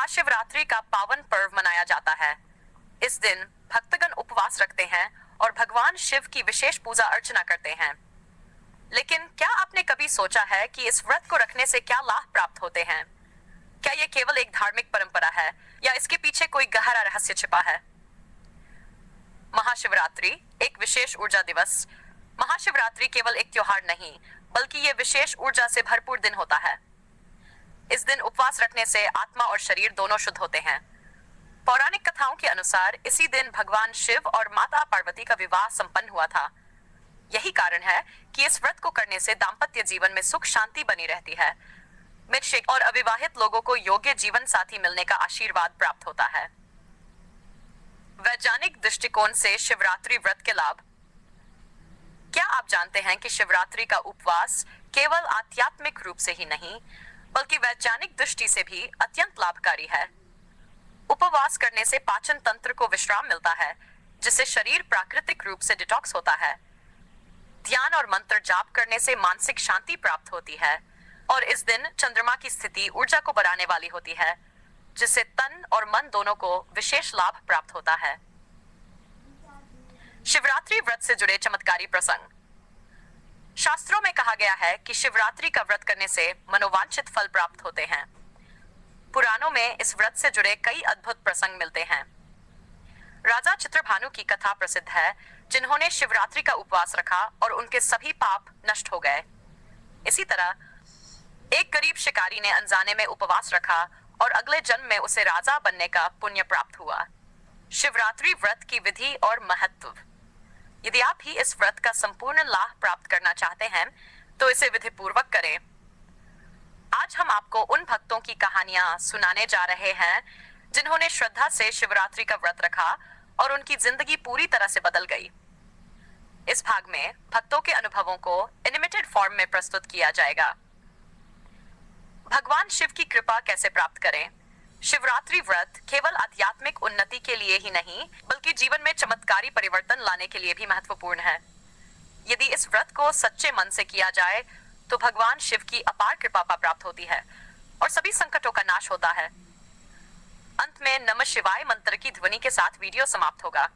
महाशिवरात्रि का पावन पर्व मनाया जाता है। इस दिन भक्तगण उपवास रखते हैं और भगवान शिव की विशेष पूजा अर्चना करते हैं। लेकिन क्या आपने कभी सोचा है कि इस व्रत को रखने से क्या लाभ प्राप्त होते हैं? क्या यह केवल एक धार्मिक परंपरा है या इसके पीछे कोई गहरा रहस्य छिपा है? महाशिवरात्रि एक विशेष ऊर्जा दिवस। महाशिवरात्रि केवल एक त्योहार नहीं, बल्कि यह विशेष ऊर्जा से भरपूर दिन होता है। इस दिन उपवास रखने से आत्मा और शरीर दोनों शुद्ध होते हैं। पौराणिक कथाओं के अनुसार इसी दिन भगवान शिव और माता पार्वती का विवाह संपन्न हुआ था। यही कारण है कि इस व्रत को करने से दाम्पत्य जीवन में सुख शांति बनी रहती है। मृतक और अविवाहित लोगों को योग्य जीवन साथी मिलने का आशीर्वाद प्राप्त होता है। वैज्ञानिक दृष्टिकोण से शिवरात्रि व्रत के लाभ। क्या आप जानते हैं कि शिवरात्रि का उपवास केवल आध्यात्मिक रूप से ही नहीं, बल्कि वैज्ञानिक दृष्टि से भी अत्यंत लाभकारी है। उपवास करने से पाचन तंत्र को विश्राम मिलता है, जिससे शरीर प्राकृतिक रूप से डिटॉक्स होता है। ध्यान और मंत्र जाप करने से मानसिक शांति प्राप्त होती है और इस दिन चंद्रमा की स्थिति ऊर्जा को बढ़ाने वाली होती है, जिससे तन और मन दोनों को विशेष लाभ प्राप्त होता है। शिवरात्रि व्रत से जुड़े चमत्कारी प्रसंग। शास्त्रों में कहा गया है कि शिवरात्रि का व्रत करने से मनोवांछित फल प्राप्त होते हैं। पुराणों में इस व्रत से जुड़े कई अद्भुत प्रसंग मिलते हैं। राजा चित्रभानु की कथा प्रसिद्ध है, जिन्होंने शिवरात्रि का उपवास रखा और उनके सभी पाप नष्ट हो गए। इसी तरह एक गरीब शिकारी ने अनजाने में उपवास रखा और अगले जन्म में उसे राजा बनने का पुण्य प्राप्त हुआ। शिवरात्रि व्रत की विधि और महत्व। यदि आप भी इस व्रत का संपूर्ण लाभ प्राप्त करना चाहते हैं, तो इसे विधि पूर्वक करें। आज हम आपको उन भक्तों की कहानियां सुनाने जा रहे हैं, जिन्होंने श्रद्धा से शिवरात्रि का व्रत रखा और उनकी जिंदगी पूरी तरह से बदल गई। इस भाग में भक्तों के अनुभवों को एनिमेटेड फॉर्म में प्रस्तुत किया जाएगा। भगवान शिव की कृपा कैसे प्राप्त करें? शिवरात्रि व्रत केवल आध्यात्मिक उन्नति के लिए ही नहीं, बल्कि जीवन में चमत्कारी परिवर्तन लाने के लिए भी महत्वपूर्ण है। यदि इस व्रत को सच्चे मन से किया जाए, तो भगवान शिव की अपार कृपा प्राप्त होती है और सभी संकटों का नाश होता है। अंत में नमः शिवाय मंत्र की ध्वनि के साथ वीडियो समाप्त होगा।